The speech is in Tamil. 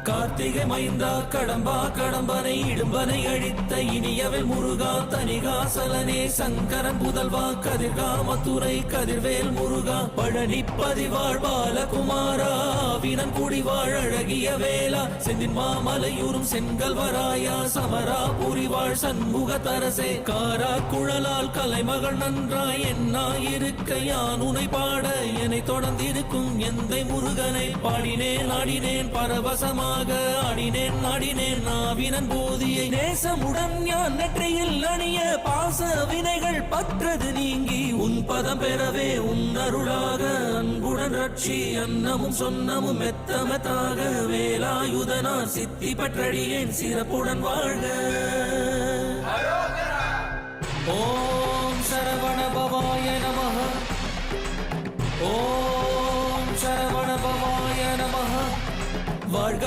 கார்த்திகை மைந்தா கடம்பா கடம்பனை இடும்பனை அழித்த இனியவள் முருகா தனிகாசலனே சங்கரன் புதல்வா கதிர்கா மதுரை கதிர்வேல் முருகா பழனி பதிவாழ் பாலகுமாரா வினன் குடிவாழ் அழகிய வேளா செந்தின் மாமலையூரும் செங்கல் வராயா சமரா புரிவாழ் சண்முக தரசே காரா குழலால் கலைமகள் நன்றாய் என்னாயிருக்க யான் உனை பாட என்னை தொடர்ந்திருக்கும் எந்தை முருகனை பாடினேன் ஆடினேன் பரவசமாக ஆடினேன் நாடினேன் நாவினன் போதியை நேசமுடன் ஞான் நெற்றியில் அணிய பாச வினைகள் பற்றது நீங்கி உன் பதம் பெறவே உன் அருளாக அன்புடன் ரட்சி அன்னமும் சொன்னமும் மெத்தமத்தாக வேலாயுதனார் சித்தி பற்றடியேன் சிறப்புடன் வாழ்க. ஓம் சரவண பவாய நமஹ. ஓம் சரவண பவாய நமஹ. வாழ்க.